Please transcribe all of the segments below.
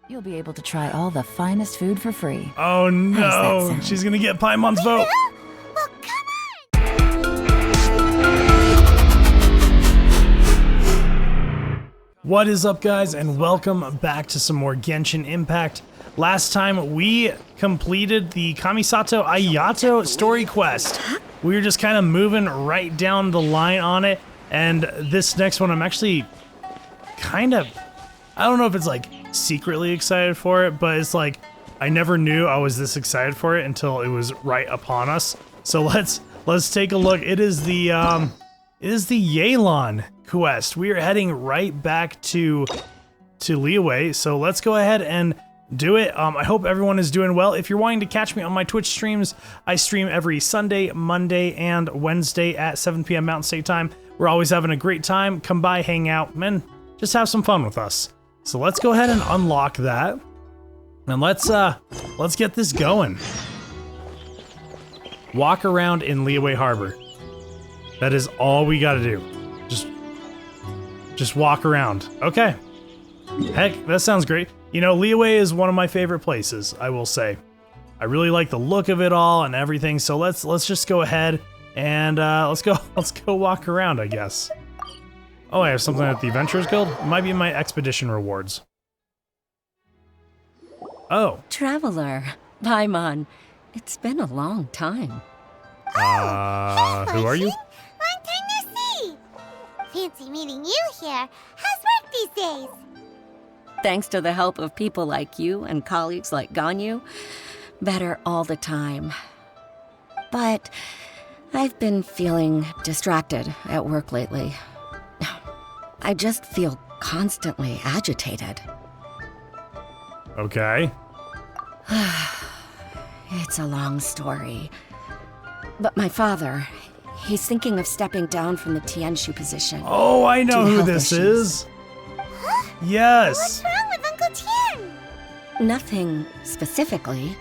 You'll be able to try all the finest food for free. Oh no, she's gonna get Paimon's vote. Well, come on! What is up, guys, and welcome back to some more Genshin Impact. Last time we completed the Kamisato Ayato story quest. We were just kind of moving right down the line on it, and this next one I'm actually kind of, I don't know if it's like secretly excited for it, but it's like I never knew I was this excited for it until it was right upon us. So let's take a look. It is the Yelan quest. We are heading right back to Neewer, so let's go ahead and do it. I hope everyone is doing well. If you're wanting to catch me on my Twitch streams, I stream every Sunday, Monday, and Wednesday at 7 p.m. Mountain State Time. We're always having a great time. Come by, hang out, and just have some fun with us. So let's go ahead and unlock that, and let's get this going. Walk around in Neewer Harbor. That is all we gotta do. Just walk around. Okay. Heck, that sounds great. You know, Neewer is one of my favorite places, I will say. I really like the look of it all and everything, so let's just go ahead and let's go walk around, I guess. Oh, I have something at the Adventurers Guild? It might be in my expedition rewards. Oh. Traveler, Paimon, it's been a long time. Who are you? Long time no see! Fancy meeting you here. How's work these days? Thanks to the help of people like you and colleagues like Ganyu, better all the time. But I've been feeling distracted at work lately. I just feel constantly agitated. Okay. It's a long story. But my father, he's thinking of stepping down from the Tian position. Oh, I know who this is. Huh? Yes. What's wrong with Uncle Tian? Nothing specifically.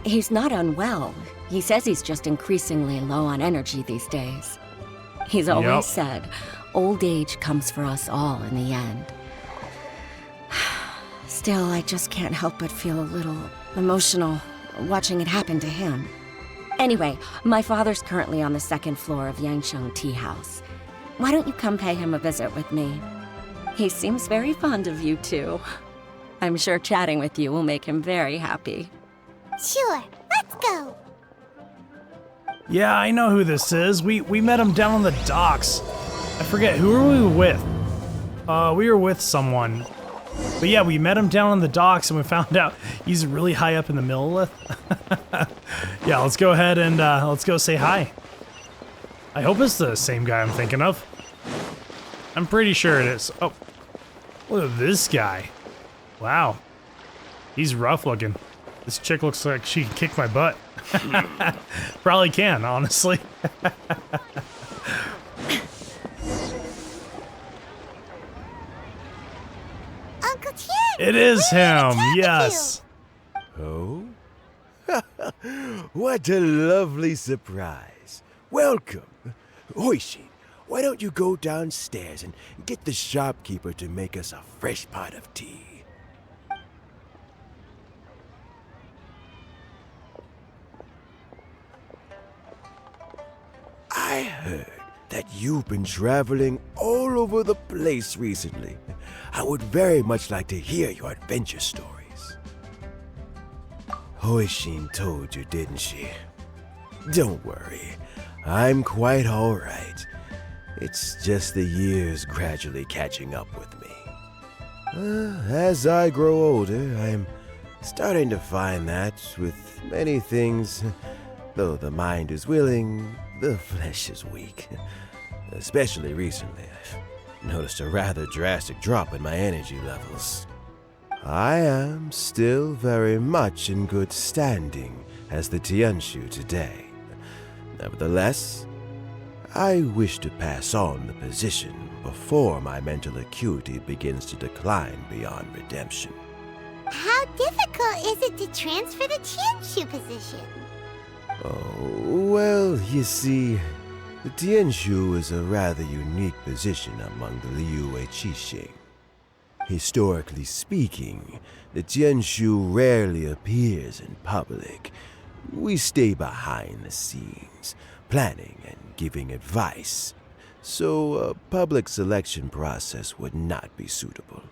He's not unwell. He says he's just increasingly low on energy these days. He's always said, old age comes for us all in the end. Still, I just can't help but feel a little emotional watching it happen to him. Anyway, my father's currently on the second floor of Yangsheng Tea House. Why don't you come pay him a visit with me? He seems very fond of you, too. I'm sure chatting with you will make him very happy. Sure, let's go. Yeah, I know who this is. We met him down on the docks. I forget, who were we with? We were with someone. But yeah, we met him down on the docks and we found out he's really high up in the Millilith. Yeah, let's go ahead and let's go say hi. I hope it's the same guy I'm thinking of. I'm pretty sure it is. Oh, look at this guy. Wow. He's rough looking. This chick looks like she can kick my butt. Probably can, honestly. Uncle Tian! It is him, yes. Oh? What a lovely surprise. Welcome. Hoishin, why don't you go downstairs and get the shopkeeper to make us a fresh pot of tea? I heard that you've been traveling all over the place recently. I would very much like to hear your adventure stories. Hoishin told you, didn't she? Don't worry, I'm quite all right. It's just the years gradually catching up with me. As I grow older, I'm starting to find that with many things, though the mind is willing, the flesh is weak. Especially recently, I've noticed a rather drastic drop in my energy levels. I am still very much in good standing as the Tianshu today. Nevertheless, I wish to pass on the position before my mental acuity begins to decline beyond redemption. How difficult is it to transfer the Tianshu position? Oh, well, you see, the Tianshu is a rather unique position among the Liyue Qixing. Historically speaking, the Tianshu rarely appears in public. We stay behind the scenes, planning and giving advice, so a public selection process would not be suitable.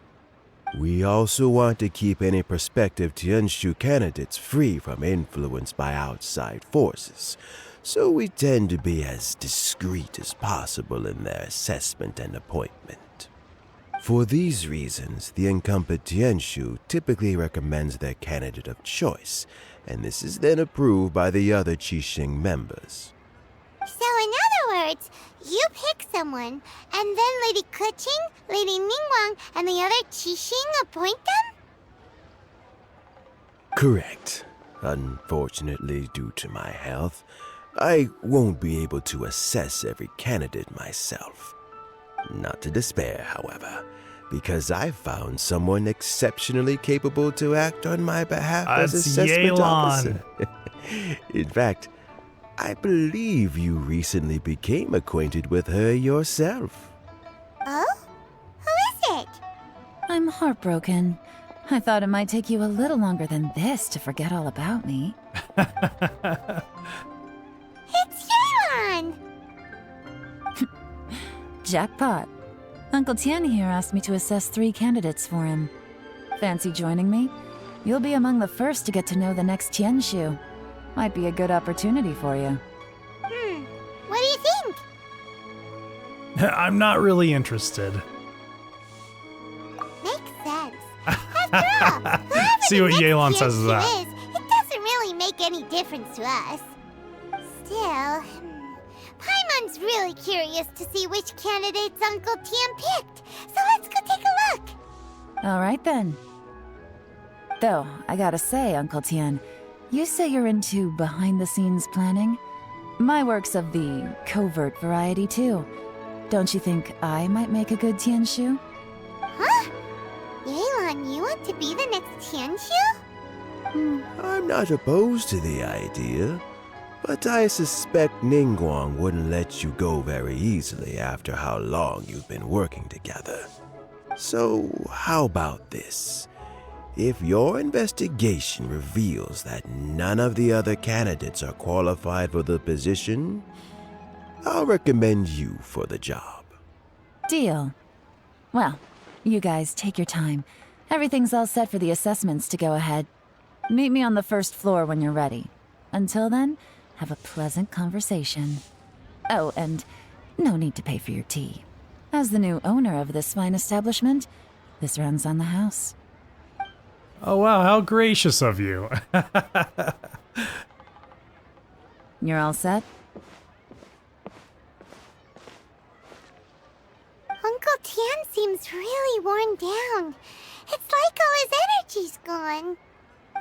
We also want to keep any prospective Tianshu candidates free from influence by outside forces, so we tend to be as discreet as possible in their assessment and appointment. For these reasons, the incumbent Tianshu typically recommends their candidate of choice, and this is then approved by the other Qixing members. So in other words, you pick someone, and then Lady Keqing, Lady Ningguang, and the other Qixing appoint them? Correct. Unfortunately, due to my health, I won't be able to assess every candidate myself. Not to despair, however, because I found someone exceptionally capable to act on my behalf as assessment officer. In fact, I believe you recently became acquainted with her yourself. Oh? Who is it? I'm heartbroken. I thought it might take you a little longer than this to forget all about me. It's Yelan! Jackpot. Uncle Tian here asked me to assess 3 candidates for him. Fancy joining me? You'll be among the first to get to know the next Tianshu. Might be a good opportunity for you. What do you think? I'm not really interested. Makes sense. After all, whoever See the what next Yelan says Tianshu of that. is, it doesn't really make any difference to us. Still, Paimon's really curious to see which candidates Uncle Tian picked, so let's go take a look. All right then. Though, I gotta say, Uncle Tian, you say you're into behind-the-scenes planning? My work's of the covert variety, too. Don't you think I might make a good Tianshu? Huh? Yelan, you want to be the next Tianshu? I'm not opposed to the idea, but I suspect Ningguang wouldn't let you go very easily after how long you've been working together. So, how about this? If your investigation reveals that none of the other candidates are qualified for the position, I'll recommend you for the job. Deal. Well, you guys take your time. Everything's all set for the assessments to go ahead. Meet me on the first floor when you're ready. Until then, have a pleasant conversation. Oh, and no need to pay for your tea. As the new owner of this fine establishment, this runs on the house. Oh wow, how gracious of you. You're all set? Uncle Tian seems really worn down. It's like all his energy's gone.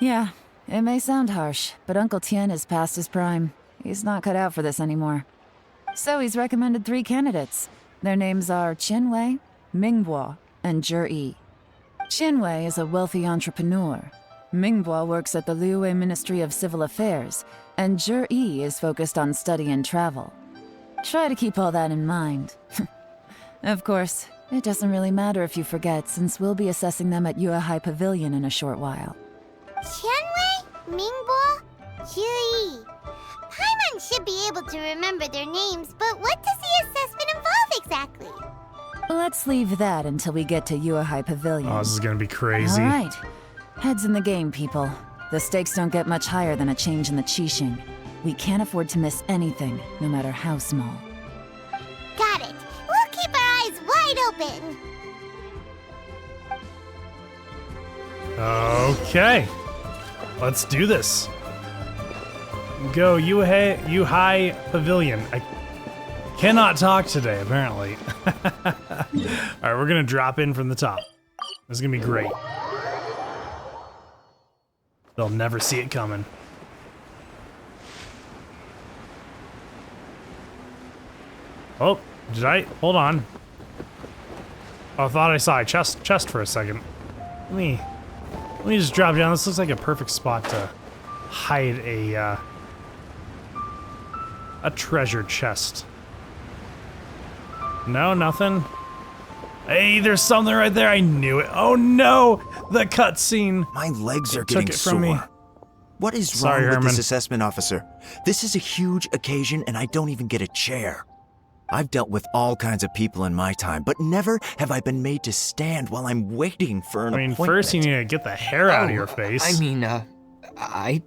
Yeah, it may sound harsh, but Uncle Tian is past his prime. He's not cut out for this anymore. So he's recommended 3 candidates. Their names are Qinwei, Mingbo, and Zhi. Qinwei is a wealthy entrepreneur. Mingbo works at the Liyue Ministry of Civil Affairs, and Zhi is focused on study and travel. Try to keep all that in mind. Of course, it doesn't really matter if you forget, since we'll be assessing them at Yuehai Pavilion in a short while. Qianwei, Mingbo, Zhi. Paimon should be able to remember their names, but what does the assessment involve exactly? Let's leave that until we get to Yuehai Pavilion. Oh, this is gonna be crazy. All right. Heads in the game, people. The stakes don't get much higher than a change in the Qixing. We can't afford to miss anything, no matter how small. Got it. We'll keep our eyes wide open. Okay. Let's do this. Go Yuehai Pavilion. I cannot talk today, apparently. Alright, we're gonna drop in from the top. This is gonna be great. They'll never see it coming. Oh, did I? Hold on. Oh, I thought I saw a chest for a second. Let me just drop down. This looks like a perfect spot to hide a treasure chest. No, nothing. Hey, there's something right there. I knew it. Oh no, the cutscene. My legs are Took getting it from me. sore. What is Sorry, wrong with Herman. this assessment officer? This is a huge occasion and I don't even get a chair. I've dealt with all kinds of people in my time, but never have I been made to stand while I'm waiting for an appointment. First you need to get the hair out of your face. I mean, I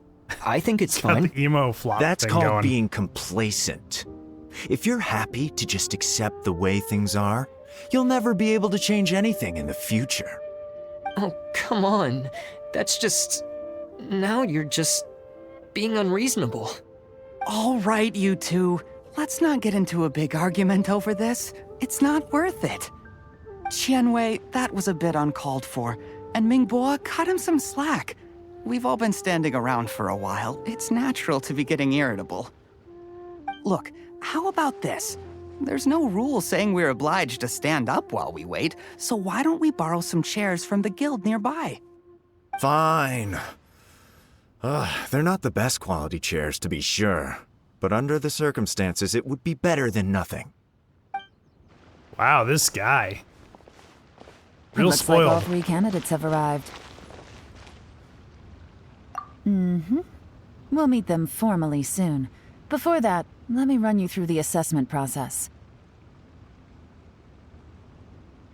think it's Got fine. the emo flop That's thing called going. being complacent. If you're happy to just accept the way things are, you'll never be able to change anything in the future. Oh, come on. That's just... Now you're just being unreasonable. All right, you two. Let's not get into a big argument over this. It's not worth it. Qianwei, that was a bit uncalled for. And Mingbo, cut him some slack. We've all been standing around for a while. It's natural to be getting irritable. Look, how about this? There's no rule saying we're obliged to stand up while we wait, so why don't we borrow some chairs from the guild nearby? Fine. They're not the best quality chairs, to be sure. But under the circumstances, it would be better than nothing. Wow, this guy. It Real looks spoiled. like all 3 candidates have arrived. We'll meet them formally soon. Before that, let me run you through the assessment process.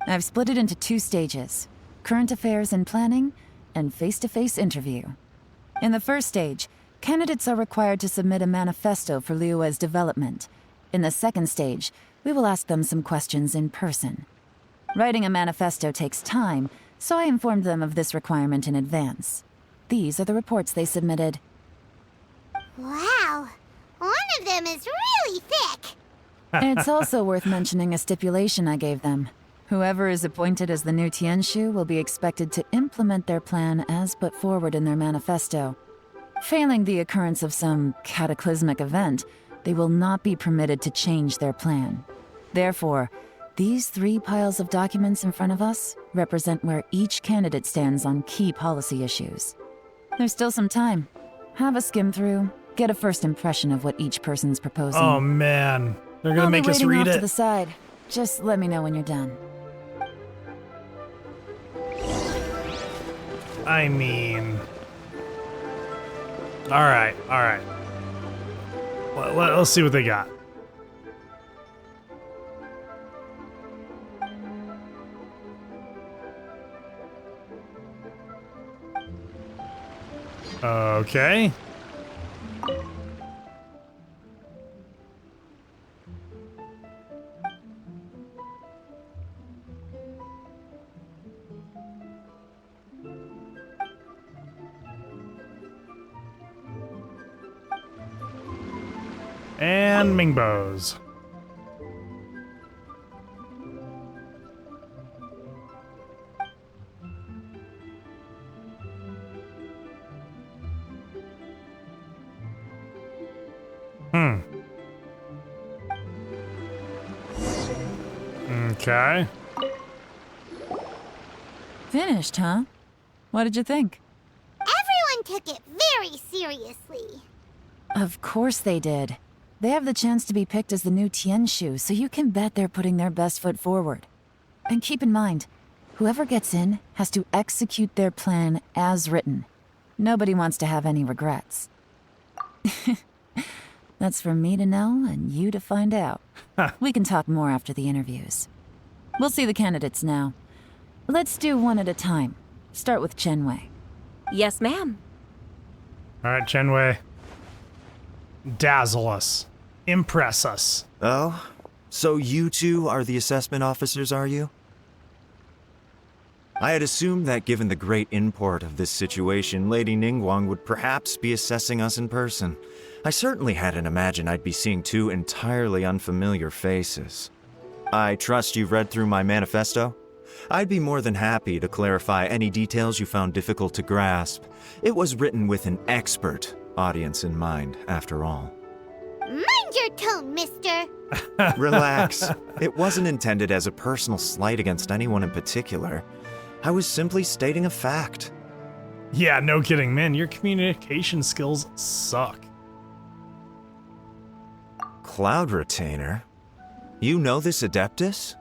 I've split it into 2 stages: current affairs and planning, and face-to-face interview. In the first stage, candidates are required to submit a manifesto for Liyue's development. In the second stage, we will ask them some questions in person. Writing a manifesto takes time, so I informed them of this requirement in advance. These are the reports they submitted. Wow, one of them is really thick. It's also worth mentioning a stipulation I gave them. Whoever is appointed as the new Tianshu will be expected to implement their plan as put forward in their manifesto. Failing the occurrence of some cataclysmic event, they will not be permitted to change their plan. Therefore, these 3 piles of documents in front of us represent where each candidate stands on key policy issues. There's still some time. Have a skim through, get a first impression of what each person's proposing. Oh man, they're gonna I'll make be us waiting read off it. to the side. Just let me know when you're done. I mean... Alright, alright. Let's see what they got. Okay. And Mingbos. Okay. Finished, huh? What did you think? Everyone took it very seriously. Of course they did. They have the chance to be picked as the new Tianshu, so you can bet they're putting their best foot forward. And keep in mind, whoever gets in has to execute their plan as written. Nobody wants to have any regrets. That's for me to know and you to find out. We can talk more after the interviews. We'll see the candidates now. Let's do one at a time. Start with Chenwei. Yes, ma'am. Alright, Chenwei. Dazzle us. Impress us. Oh? So you two are the assessment officers, are you? I had assumed that given the great import of this situation, Lady Ningguang would perhaps be assessing us in person. I certainly hadn't imagined I'd be seeing 2 entirely unfamiliar faces. I trust you've read through my manifesto? I'd be more than happy to clarify any details you found difficult to grasp. It was written with an expert audience in mind, after all. Mind your tone, mister. Relax. It wasn't intended as a personal slight against anyone in particular. I was simply stating a fact. Yeah, no kidding, man. Your communication skills suck. Cloud Retainer? You know this Adeptus?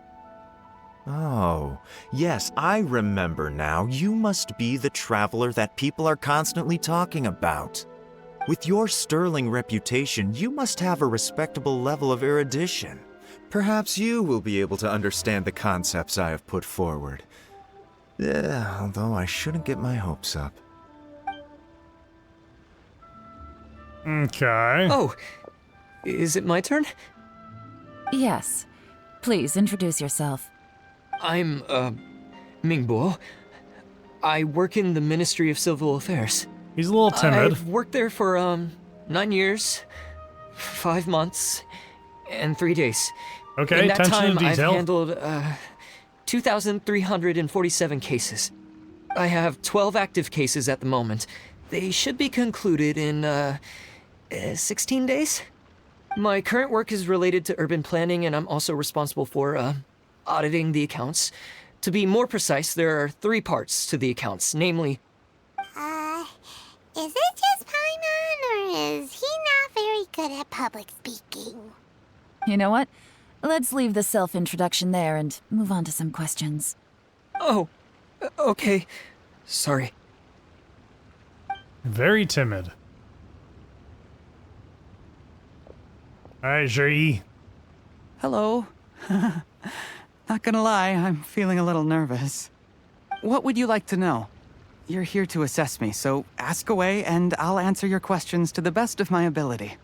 Oh, yes, I remember now. You must be the traveler that people are constantly talking about. With your sterling reputation, you must have a respectable level of erudition. Perhaps you will be able to understand the concepts I have put forward. Yeah, although I shouldn't get my hopes up. Okay. Oh, is it my turn? Yes. Please introduce yourself. I'm, Mingbo. I work in the Ministry of Civil Affairs. He's a little timid. I've worked there for, 9 years, 5 months, and 3 days. Okay, In that attention time, to I've detail. handled, 2,347 cases. I have 12 active cases at the moment. They should be concluded in, 16 days? My current work is related to urban planning, and I'm also responsible for, auditing the accounts. To be more precise, there are 3 parts to the accounts, namely... Is it just Paimon, or is he not very good at public speaking? You know what? Let's leave the self-introduction there and move on to some questions. Oh, okay. Sorry. Very timid. Alright, Juri. Hello. Not gonna lie, I'm feeling a little nervous. What would you like to know? You're here to assess me, so ask away and I'll answer your questions to the best of my ability.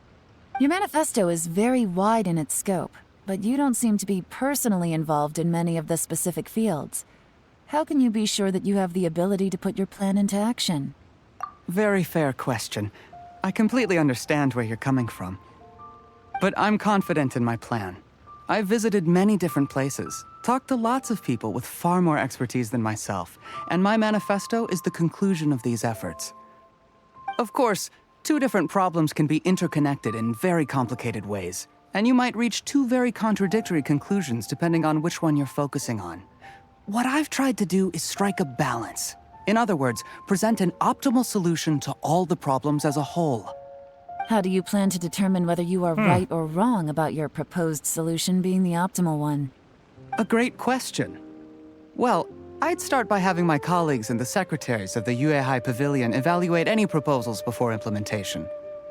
Your manifesto is very wide in its scope, but you don't seem to be personally involved in many of the specific fields. How can you be sure that you have the ability to put your plan into action? Very fair question. I completely understand where you're coming from. But I'm confident in my plan. I've visited many different places, talked to lots of people with far more expertise than myself, and my manifesto is the conclusion of these efforts. Of course, 2 different problems can be interconnected in very complicated ways, and you might reach 2 very contradictory conclusions depending on which one you're focusing on. What I've tried to do is strike a balance. In other words, present an optimal solution to all the problems as a whole. How do you plan to determine whether you are right or wrong about your proposed solution being the optimal one? A great question. Well, I'd start by having my colleagues and the secretaries of the Yuehai Pavilion evaluate any proposals before implementation.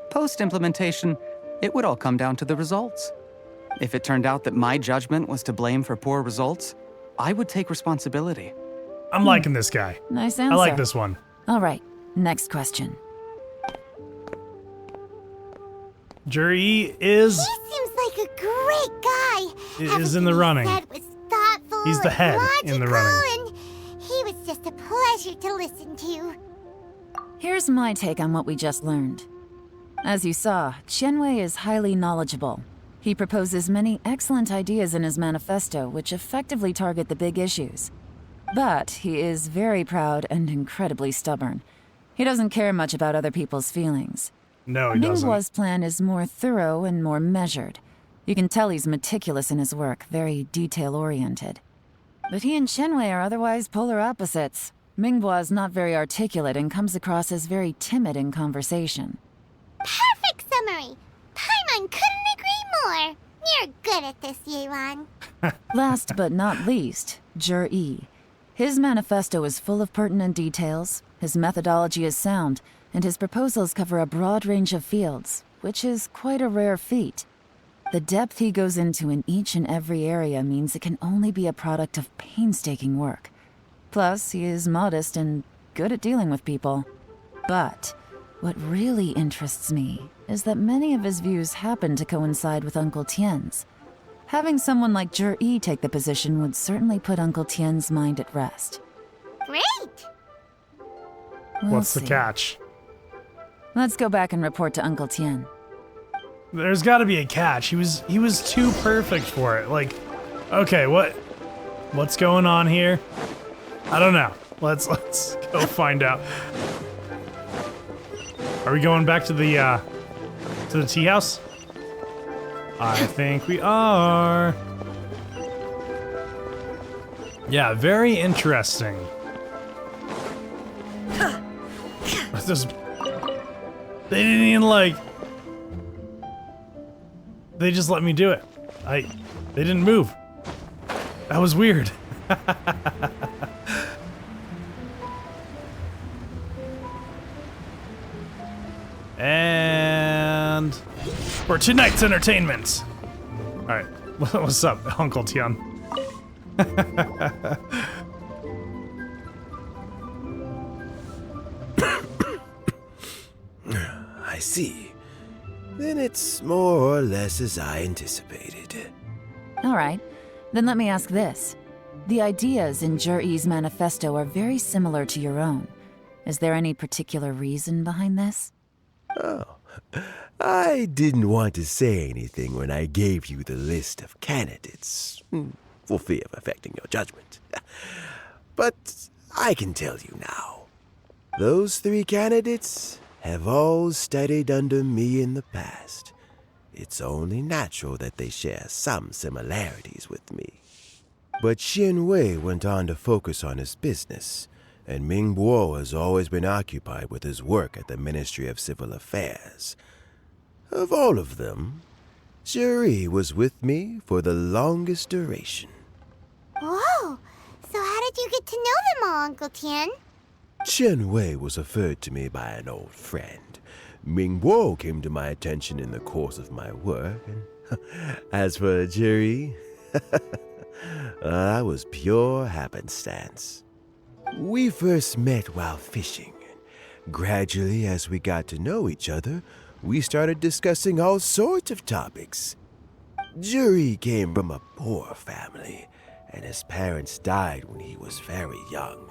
Post-implementation, it would all come down to the results. If it turned out that my judgment was to blame for poor results, I would take responsibility. I'm liking this guy. Nice answer. I like this one. All right, next question. Juri is... He seems like a great guy. Is in the running. Everything he said was thoughtful He's the head and in the logical, running. and he was just a pleasure to listen to. Here's my take on what we just learned. As you saw, Qianwei is highly knowledgeable. He proposes many excellent ideas in his manifesto which effectively target the big issues. But he is very proud and incredibly stubborn. He doesn't care much about other people's feelings. No, he doesn't. Ningguo's plan is more thorough and more measured. You can tell he's meticulous in his work, very detail-oriented. But he and Qianwei are otherwise polar opposites. Mingguo is not very articulate and comes across as very timid in conversation. Perfect summary. Paimon couldn't agree more. You're good at this, Yelan. Last but not least, Jur-E. His manifesto is full of pertinent details, his methodology is sound, and his proposals cover a broad range of fields, which is quite a rare feat. The depth he goes into in each and every area means it can only be a product of painstaking work. Plus, he is modest and good at dealing with people. But what really interests me is that many of his views happen to coincide with Uncle Tian's. Having someone like Jur-E take the position would certainly put Uncle Tian's mind at rest. Great. We'll What's the see. catch? Let's go back and report to Uncle Tian. There's got to be a catch. He was too perfect for it. Like, okay, what's going on here? I don't know. Let's go find out. Are we going back to the tea house? I think we are. Yeah, very interesting. They didn't even like. They just let me do it. They didn't move. That was weird. And for tonight's entertainment. All right, what's up, Uncle Tian? I see. Then it's more or less as I anticipated. All right, then let me ask this. The ideas in Jur-E's manifesto are very similar to your own. Is there any particular reason behind this? Oh, I didn't want to say anything when I gave you the list of candidates, for fear of affecting your judgment. But I can tell you now. Those 3 candidates have all studied under me in the past. It's only natural that they share some similarities with me. But Xin Wei went on to focus on his business, and Ming Guo has always been occupied with his work at the Ministry of Civil Affairs. Of all of them, Juri was with me for the longest duration. Whoa! So how did you get to know them all, Uncle Tian? Chen Wei was referred to me by an old friend. Ming Guo came to my attention in the course of my work, and as for Juri, that was pure happenstance. We first met while fishing. Gradually, as we got to know each other, we started discussing all sorts of topics. Juri came from a poor family, and his parents died when he was very young.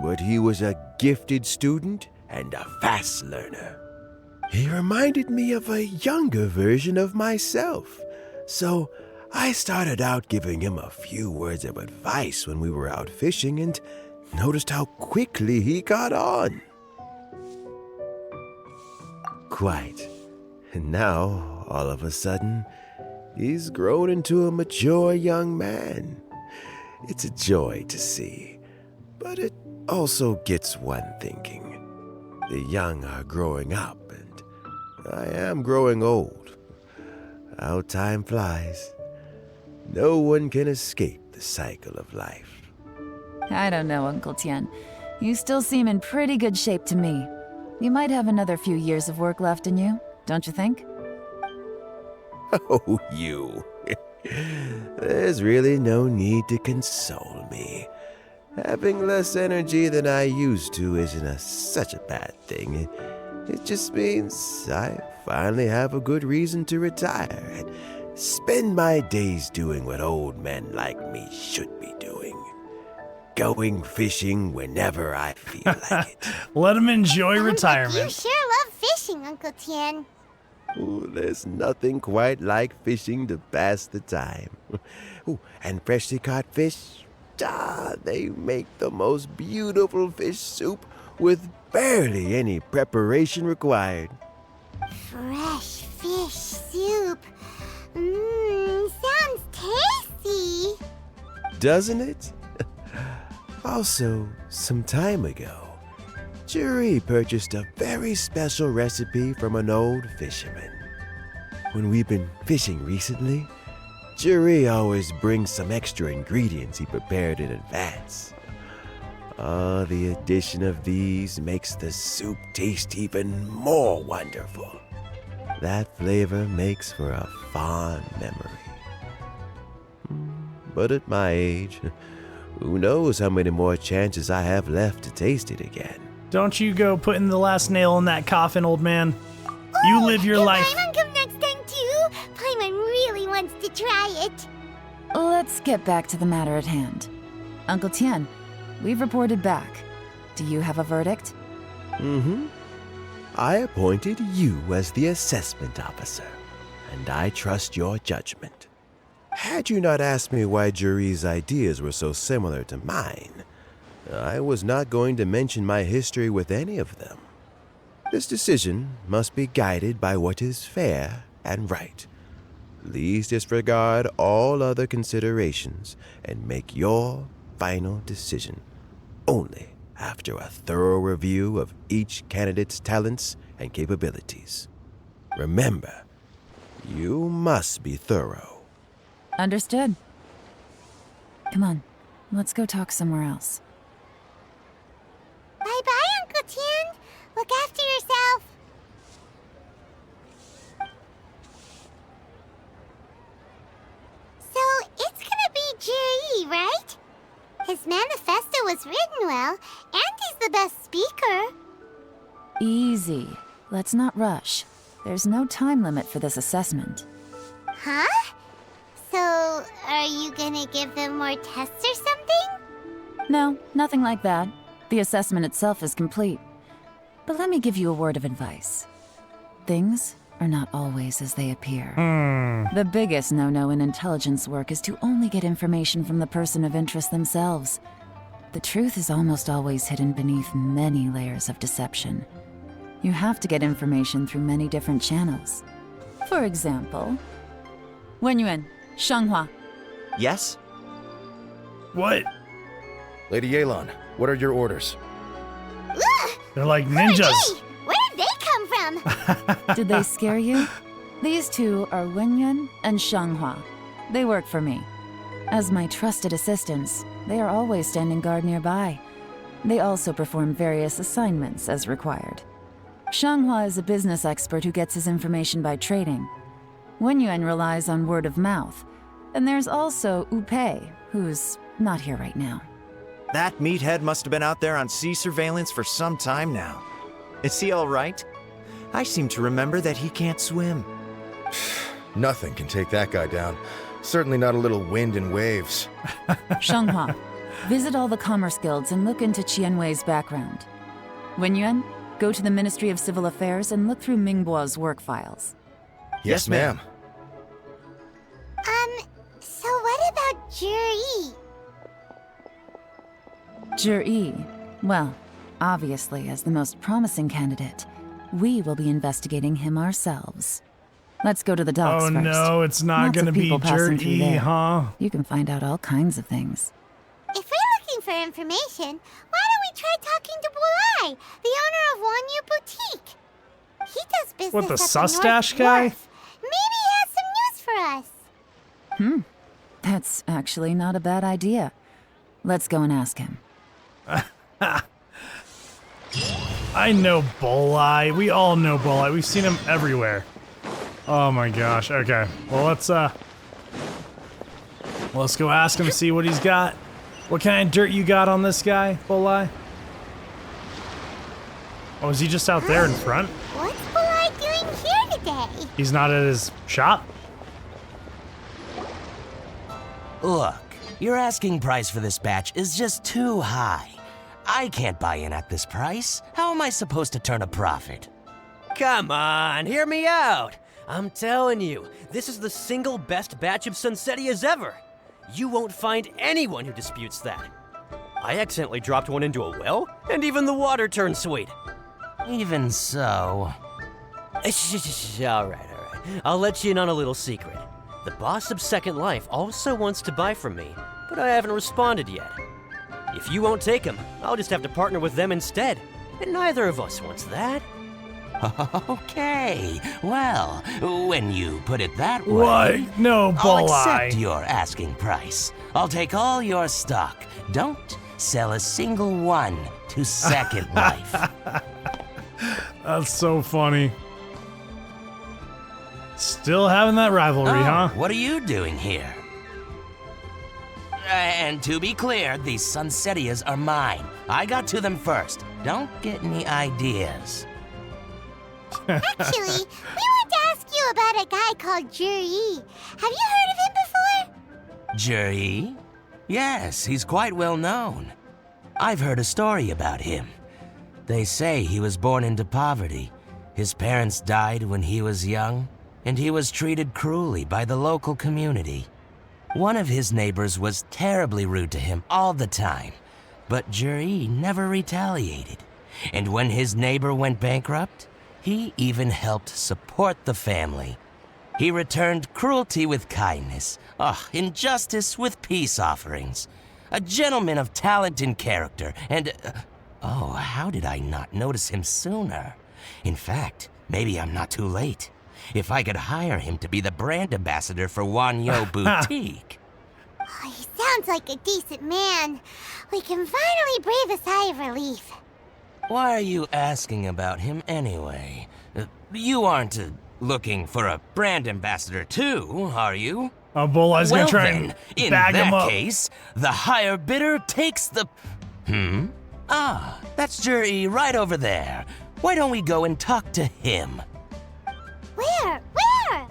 But he was a gifted student and a fast learner. He reminded me of a younger version of myself, so I started out giving him a few words of advice when we were out fishing and noticed how quickly he got on. Quite. And now, all of a sudden, he's grown into a mature young man. It's a joy to see, but it also gets one thinking. The young are growing up, and I am growing old. How time flies. No one can escape the cycle of life. I don't know, Uncle Tian. You still seem in pretty good shape to me. You might have another few years of work left in you, don't you think? Oh, you. There's really no need to console me. Having less energy than I used to isn't such a bad thing. It just means I finally have a good reason to retire and spend my days doing what old men like me should be doing. Going fishing whenever I feel like it. Let him enjoy You retirement. sure love fishing, Uncle Tian. Ooh, there's nothing quite like fishing to pass the time. Ooh, and freshly caught fish, they make the most beautiful fish soup with barely any preparation required. Fresh fish soup. Sounds tasty. Doesn't it? Also, some time ago, Juri purchased a very special recipe from an old fisherman. When we've been fishing recently, Juri always brings some extra ingredients he prepared in advance. The addition of these makes the soup taste even more wonderful. That flavor makes for a fond memory. But at my age, who knows how many more chances I have left to taste it again. Don't you go putting the last nail in that coffin, old man. You live your Can life. Paimon come next time too? Paimon really wants to try it. Let's get back to the matter at hand. Uncle Tian, we've reported back. Do you have a verdict? I appointed you as the assessment officer, and I trust your judgment. Had you not asked me why Juri's ideas were so similar to mine, I was not going to mention my history with any of them. This decision must be guided by what is fair and right. Please disregard all other considerations and make your final decision only after a thorough review of each candidate's talents and capabilities. Remember, you must be thorough. Understood. Come on, Let's go talk somewhere else. Bye-bye, Uncle Tian. Look after yourself. So, it's gonna be Jiri, right? His manifesto was written well, and he's the best speaker. Easy. Let's not rush. There's no time limit for this assessment. Huh? So, are you gonna give them more tests or something? No, nothing like that. The assessment itself is complete. But let me give you a word of advice. Things are not always as they appear. The biggest no-no in intelligence work is to only get information from the person of interest themselves. The truth is almost always hidden beneath many layers of deception. You have to get information through many different channels. For example, Wenyuan, Shanghua. Yes? What? Lady Yelan, what are your orders? Ugh! They're like Who are ninjas. they? Where did they come from? Did they scare you? These two are Wenyuan and Shanghua. They work for me. As my trusted assistants, they are always standing guard nearby. They also perform various assignments as required. Shanghua is a business expert who gets his information by trading. Wenyuan relies on word of mouth. And there's also Upei, who's not here right now. That meathead must have been out there on sea surveillance for some time now. Is he all right? I seem to remember that he can't swim. Nothing can take that guy down. Certainly not a little wind and waves. Shanghua, visit all the commerce guilds and look into Qianwei's background. Wenyuan, go to the Ministry of Civil Affairs and look through Mingbo's work files. Yes, ma'am. So what about Jiri? Jiri, well, obviously as the most promising candidate, we will be investigating him ourselves. Let's go to the docks Oh first. no, it's not Lots gonna of be people passing through Jiri, there. huh? You can find out all kinds of things. If we're looking for information, why don't we try talking to Bulai, the owner of Wanyu Boutique? He does business What, the at sustache North guy? Wharf. Maybe he has some news for us. That's actually not a bad idea. Let's go and ask him. I know Bolai. We all know Bolai. We've seen him everywhere. Oh my gosh. Okay. Well, let's go ask him, see what he's got. What kind of dirt you got on this guy, Bolai? Oh, is he just out there in front? What's Bulai doing here today? He's not at his shop? Look, your asking price for this batch is just too high. I can't buy in at this price. How am I supposed to turn a profit? Come on, hear me out. I'm telling you, this is the single best batch of Sunsetias ever. You won't find anyone who disputes that. I accidentally dropped one into a well, and even the water turned sweet. Even so... All right. I'll let you in on a little secret. The boss of Second Life also wants to buy from me, but I haven't responded yet. If you won't take him, I'll just have to partner with them instead, and neither of us wants that. Okay, well, when you put it that way... What? No, I'll accept Bolai. your asking price. I'll take all your stock. Don't sell a single one to Second Life. That's so funny. Still having that rivalry, huh? What are you doing here? And to be clear, these Sunsetias are mine. I got to them first. Don't get any ideas. Actually, we want to ask you about a guy called Jiri. Have you heard of him before? Jiri? Yes, he's quite well known. I've heard a story about him. They say he was born into poverty. His parents died when he was young, and he was treated cruelly by the local community. One of his neighbors was terribly rude to him all the time, but Jiri never retaliated. And when his neighbor went bankrupt, he even helped support the family. He returned cruelty with kindness, injustice with peace offerings. A gentleman of talent and character, and... how did I not notice him sooner? In fact, maybe I'm not too late. If I could hire him to be the brand ambassador for Wanyo Boutique. Oh, he sounds like a decent man. We can finally breathe a sigh of relief. Why are you asking about him anyway? You aren't looking for a brand ambassador too, are you? Oh, Bull's gonna try then, and bag him up. In that case, the higher bidder takes the... Ah, that's Jury right over there. Why don't we go and talk to him? Where? Where?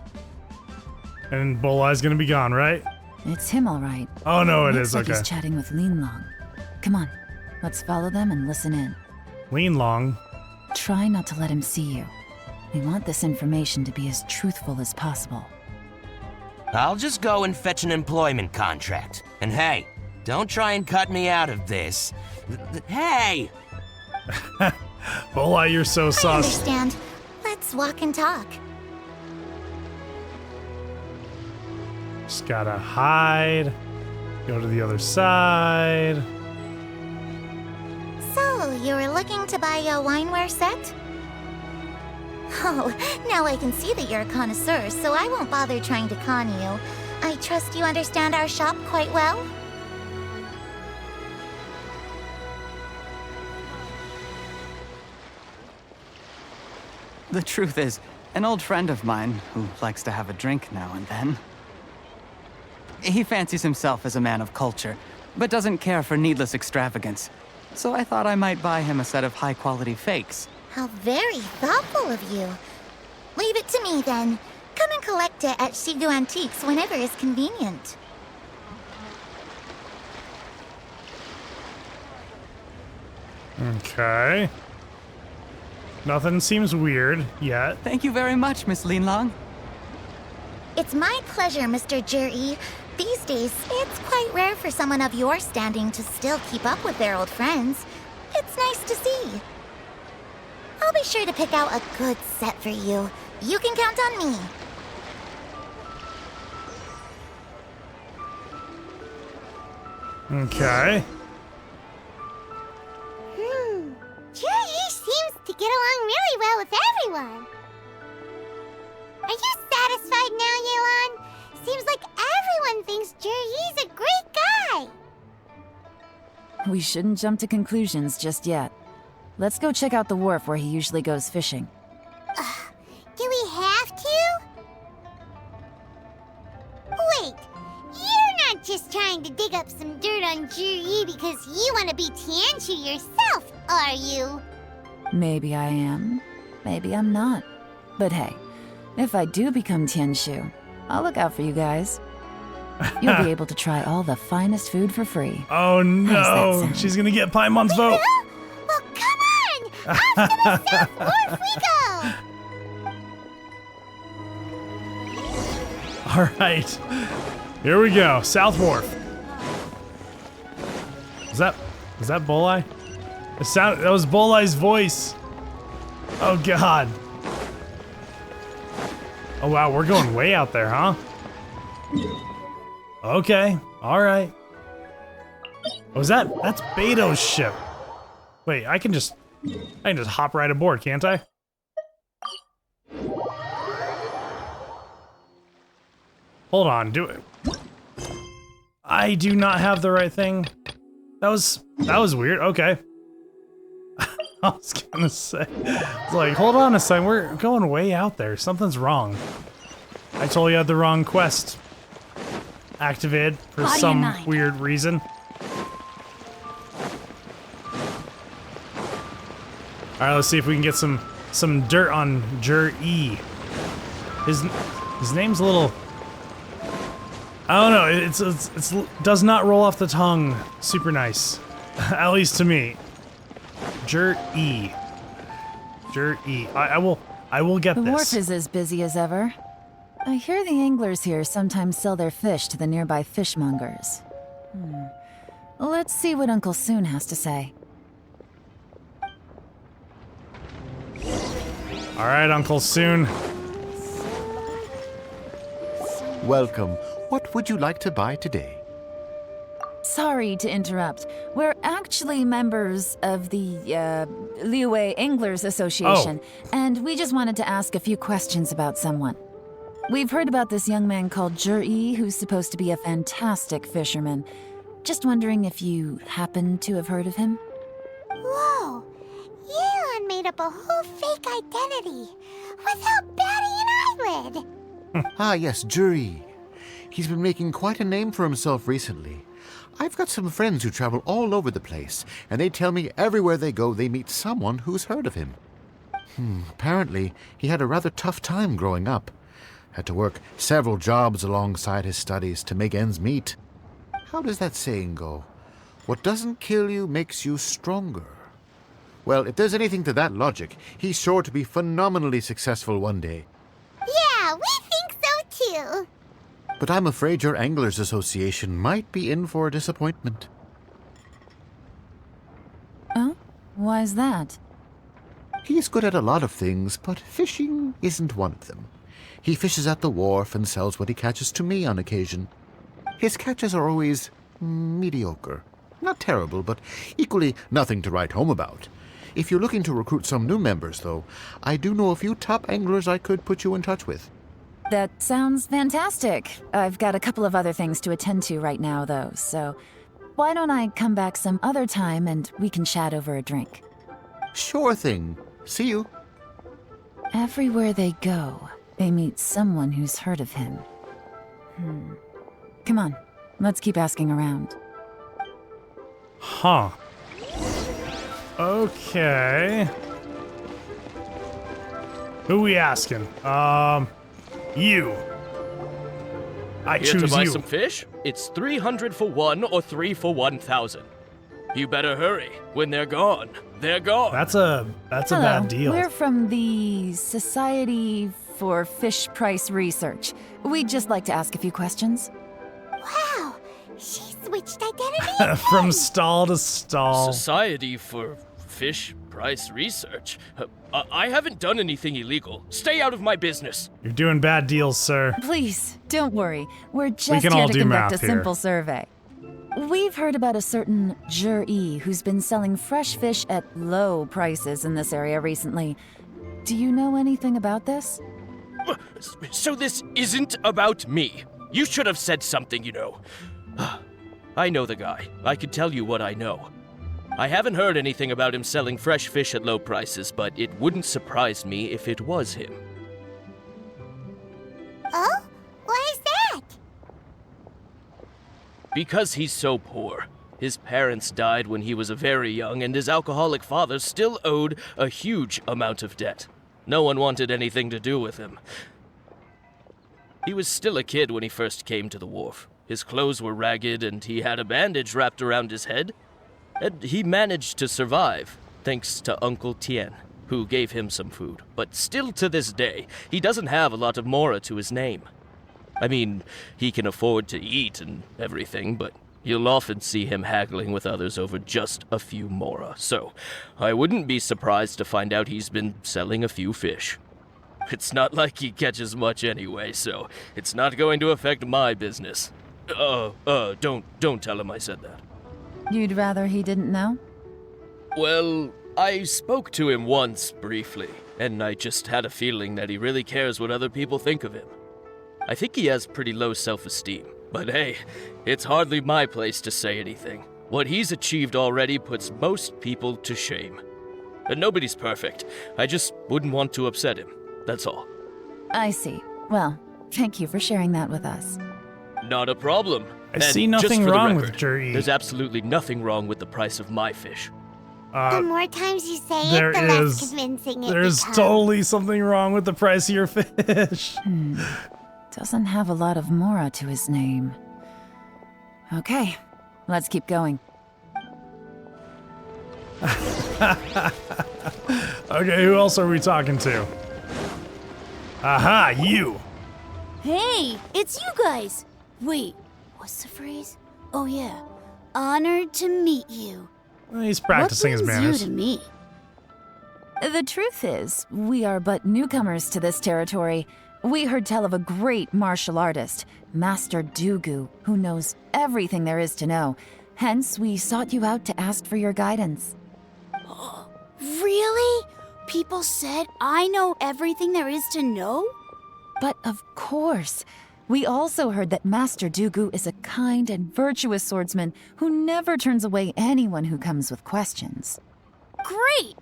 And Bull's gonna be gone, right? It's him, all right. Oh no, it Looks is, like okay. he's chatting with Linlong. Come on, let's follow them and listen in. Linlong. Try not to let him see you. We want this information to be as truthful as possible. I'll just go and fetch an employment contract. And hey, don't try and cut me out of this. Hey! Bull, you're so I sus. understand. Let's walk and talk. Just gotta hide. Go to the other side. So, you were looking to buy a wineware set? Oh, now I can see that you're a connoisseur, so I won't bother trying to con you. I trust you understand our shop quite well? The truth is, an old friend of mine who likes to have a drink now and then. He fancies himself as a man of culture, but doesn't care for needless extravagance. So I thought I might buy him a set of high-quality fakes. How very thoughtful of you. Leave it to me, then. Come and collect it at Shigu Antiques whenever is convenient. Okay. Nothing seems weird yet. Thank you very much, Miss Linlong. It's my pleasure, Mr. Jury. These days, it's quite rare for someone of your standing to still keep up with their old friends. It's nice to see. I'll be sure to pick out a good set for you. You can count on me. Okay. Jury seems to get along really well with everyone. Are you satisfied now, Yelan? Seems like everyone thinks Jury's a great guy. We shouldn't jump to conclusions just yet. Let's go check out the wharf where he usually goes fishing. Do we have to? Wait, you're not just trying to dig up some dirt on Jury because you want to be Tian yourself, are you? Maybe I am. Maybe I'm not. But hey, if I do become Tianshu, I'll look out for you guys. You'll be able to try all the finest food for free. Oh How's that no, sound? she's gonna get Paimon's vote. Well, come on! Off to the South Wharf we go! All right, here we go. South Wharf. Was that Bolai? That was Bolai's voice. Oh God. Oh wow, we're going way out there, huh? Okay, all right. Was that's Beto's ship? Wait, I can just hop right aboard, can't I? Hold on, do it. I do not have the right thing. That was weird. Okay. I was gonna say, it's like, hold on a second, we're going way out there. Something's wrong. I told you I had the wrong quest activated for some weird reason. All right, let's see if we can get some dirt on Jur-E. His name's a little. I don't know. It's does not roll off the tongue. Super nice, at least to me. Jur-E. Jur-E. I will get The this. wharf is as busy as ever. I hear the anglers here sometimes sell their fish to the nearby fishmongers. Let's see what Uncle Soon has to say. All right, Uncle Soon. Welcome. What would you like to buy today? Sorry to interrupt. We're actually members of the, Liyue Anglers Association, and we just wanted to ask a few questions about someone. We've heard about this young man called Zhi, who's supposed to be a fantastic fisherman. Just wondering if you happen to have heard of him? Whoa! Yelan made up a whole fake identity without batting an eyelid! Ah, yes, Jury. He's been making quite a name for himself recently. I've got some friends who travel all over the place, and they tell me everywhere they go they meet someone who's heard of him. Apparently, he had a rather tough time growing up. Had to work several jobs alongside his studies to make ends meet. How does that saying go? What doesn't kill you makes you stronger. Well, if there's anything to that logic, he's sure to be phenomenally successful one day. Yeah, we think so too! But I'm afraid your Anglers Association might be in for a disappointment. Oh? Why's that? He's good at a lot of things, but fishing isn't one of them. He fishes at the wharf and sells what he catches to me on occasion. His catches are always mediocre. Not terrible, but equally nothing to write home about. If you're looking to recruit some new members, though, I do know a few top anglers I could put you in touch with. That sounds fantastic. I've got a couple of other things to attend to right now, though, so why don't I come back some other time and we can chat over a drink? Sure thing. See you. Everywhere they go, they meet someone who's heard of him. Come on, let's keep asking around. Huh. Okay. Who we asking? You. I Here choose to buy you. some fish? It's 300 for one or 3 for 1,000. You better hurry. When they're gone, they're gone. That's a Hello, bad deal. We're from the Society for Fish Price Research. We'd just like to ask a few questions. Wow! She switched identity From stall to stall. Society for Fish Price Research? I haven't done anything illegal. Stay out of my business. You're doing bad deals, sir. Please, don't worry. We're just can here all to do conduct a math here. simple survey. We've heard about a certain Zhi who's been selling fresh fish at low prices in this area recently. Do you know anything about this? So this isn't about me. You should have said something, you know. I know the guy. I could tell you what I know. I haven't heard anything about him selling fresh fish at low prices, but it wouldn't surprise me if it was him. Oh? Why is that? Because he's so poor. His parents died when he was very young, and his alcoholic father still owed a huge amount of debt. No one wanted anything to do with him. He was still a kid when he first came to the wharf. His clothes were ragged, and he had a bandage wrapped around his head. And he managed to survive, thanks to Uncle Tian, who gave him some food. But still to this day, he doesn't have a lot of mora to his name. I mean, he can afford to eat and everything, but you'll often see him haggling with others over just a few mora. So, I wouldn't be surprised to find out he's been selling a few fish. It's not like he catches much anyway, so it's not going to affect my business. Don't tell him I said that. You'd rather he didn't know? Well, I spoke to him once, briefly, and I just had a feeling that he really cares what other people think of him. I think he has pretty low self-esteem, but hey, it's hardly my place to say anything. What he's achieved already puts most people to shame. And nobody's perfect. I just wouldn't want to upset him, that's all. I see. Well, thank you for sharing that with us. Not a problem. I And see just nothing for the wrong with record, Zhi. There's absolutely nothing wrong with the price of my fish. The more times you say it, There the less is. convincing it There's becomes. totally something wrong with the price of your fish. Doesn't have a lot of mora to his name. Okay, let's keep going. Okay, who else are we talking to? Aha, you! Hey, it's you guys! Wait, what's the phrase? Oh yeah, honored to meet you. Well, he's practicing his what brings manners. you to me? The truth is, we are but newcomers to this territory. We heard tell of a great martial artist, Master Dugu, who knows everything there is to know. Hence, we sought you out to ask for your guidance. Really? People said I know everything there is to know? But of course, we also heard that Master Dugu is a kind and virtuous swordsman who never turns away anyone who comes with questions. Great!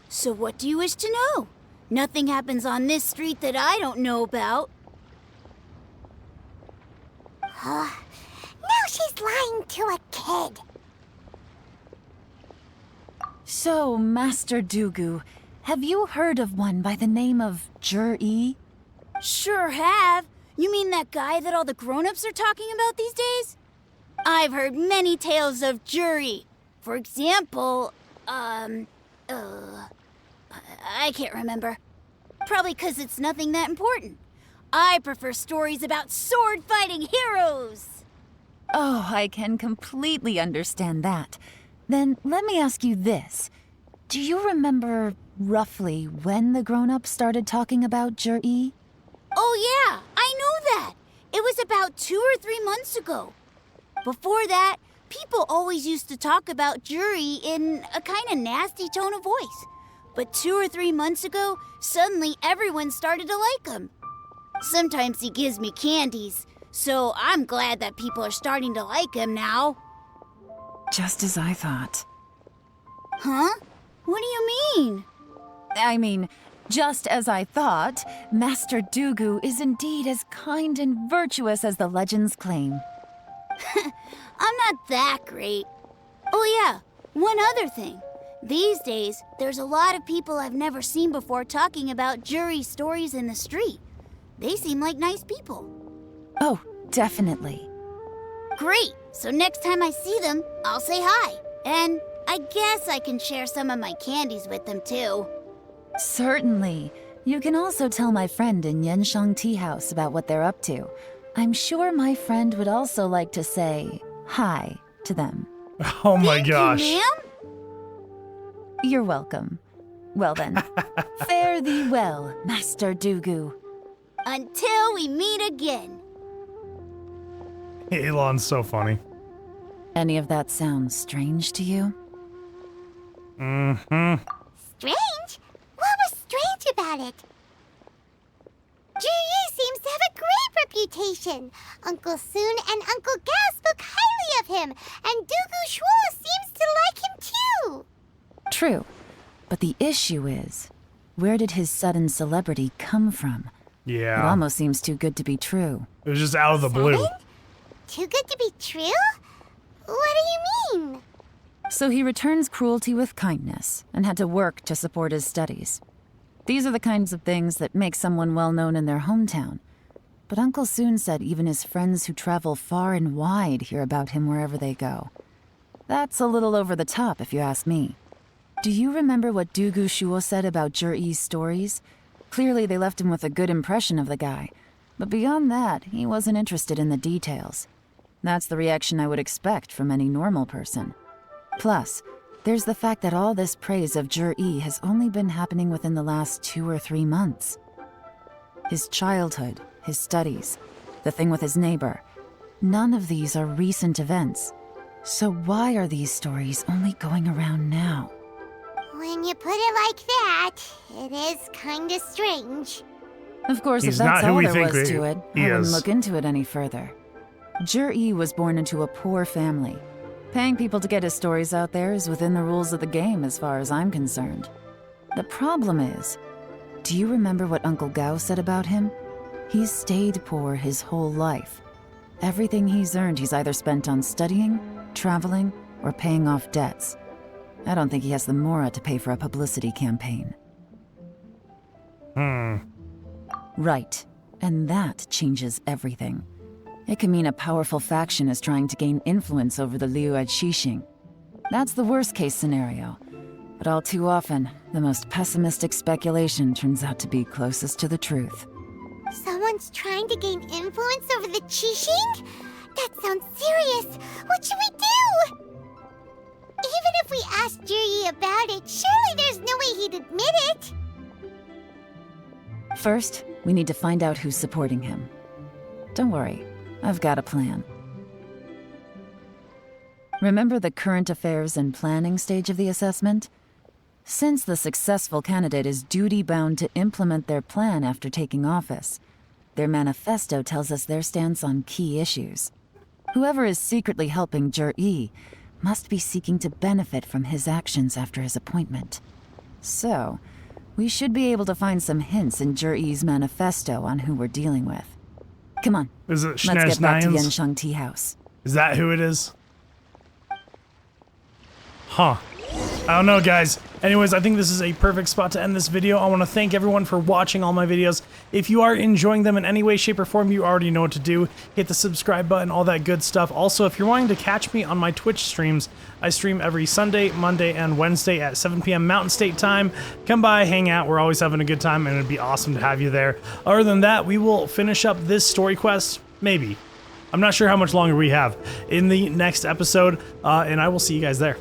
So what do you wish to know? Nothing happens on this street that I don't know about. Now she's lying to a kid. So, Master Dugu, have you heard of one by the name of Jur-E? Sure have. You mean that guy that all the grown-ups are talking about these days? I've heard many tales of Juri. For example, I can't remember. Probably 'cause it's nothing that important. I prefer stories about sword-fighting heroes. Oh, I can completely understand that. Then let me ask you this. Do you remember roughly when the grown-ups started talking about Jur-E? Oh yeah, I know that. It was about 2 or 3 months ago. Before that, people always used to talk about Juri in a kind of nasty tone of voice. But 2 or 3 months ago, suddenly everyone started to like him. Sometimes he gives me candies, so I'm glad that people are starting to like him now. Just as I thought. Huh? What do you mean? I mean, just as I thought, Master Dugu is indeed as kind and virtuous as the legends claim. I'm not that great. Oh yeah, one other thing. These days, there's a lot of people I've never seen before talking about Juri stories in the street. They seem like nice people. Oh, definitely. Great! So next time I see them, I'll say hi. And I guess I can share some of my candies with them too. Certainly. You can also tell my friend in Yenshang Tea House about what they're up to. I'm sure my friend would also like to say hi to them. Oh my Thank gosh. you, ma'am? You're welcome. Well then, fare thee well, Master Dugu. Until we meet again. Yelan's so funny. Any of that sound strange to you? Mm-hmm. Strange? What was strange about it? Juri seems to have a great reputation. Uncle Soon and Uncle Gao spoke highly of him, and Dugu Shuo seems to like him too. True. But the issue is, where did his sudden celebrity come from? It Yeah. almost seems too good to be true. It was just out of the blue. Sudden? Too good to be true? What do you mean? So he returns cruelty with kindness and had to work to support his studies. These are the kinds of things that make someone well known in their hometown. But Uncle Soon said even his friends who travel far and wide hear about him wherever they go. That's a little over the top, if you ask me. Do you remember what Dugu Shuo said about Jur-E's stories? Clearly they left him with a good impression of the guy. But beyond that, he wasn't interested in the details. That's the reaction I would expect from any normal person. Plus, there's the fact that all this praise of Jur-E has only been happening within the last 2 or 3 months. His childhood, his studies, the thing with his neighbor, none of these are recent events. So why are these stories only going around now? When you put it like that, it is kinda strange. Of course, He's if that's not who all we there think was he to it, I is. wouldn't look into it any further. Jur-E was born into a poor family. Paying people to get his stories out there is within the rules of the game as far as I'm concerned. The problem is, do you remember what Uncle Gao said about him? He's stayed poor his whole life. Everything he's earned he's either spent on studying, traveling, or paying off debts. I don't think he has the mora to pay for a publicity campaign. Right, and that changes everything. It can mean a powerful faction is trying to gain influence over the Liu at Xixing. That's the worst case scenario. But all too often, the most pessimistic speculation turns out to be closest to the truth. Someone's trying to gain influence over the Qixing? That sounds serious. What should we do? Even if we asked Juri about it, surely there's no way he'd admit it. First, we need to find out who's supporting him. Don't worry, I've got a plan. Remember the current affairs and planning stage of the assessment? Since the successful candidate is duty-bound to implement their plan after taking office, their manifesto tells us their stance on key issues. Whoever is secretly helping Jur-E must be seeking to benefit from his actions after his appointment. So, we should be able to find some hints in Jur-E's manifesto on who we're dealing with. Come on, Is it let's get back to Schnerznians? Yenshang Tea House. Is that who it is? Huh. I don't know, guys. Anyways, I think this is a perfect spot to end this video. I want to thank everyone for watching all my videos. If you are enjoying them in any way, shape, or form, you already know what to do. Hit the subscribe button, all that good stuff. Also, if you're wanting to catch me on my Twitch streams, I stream every Sunday, Monday, and Wednesday at 7 p.m. Mountain State Time. Come by, hang out. We're always having a good time, and it'd be awesome to have you there. Other than that, we will finish up this story quest, maybe. I'm not sure how much longer we have in the next episode, and I will see you guys there.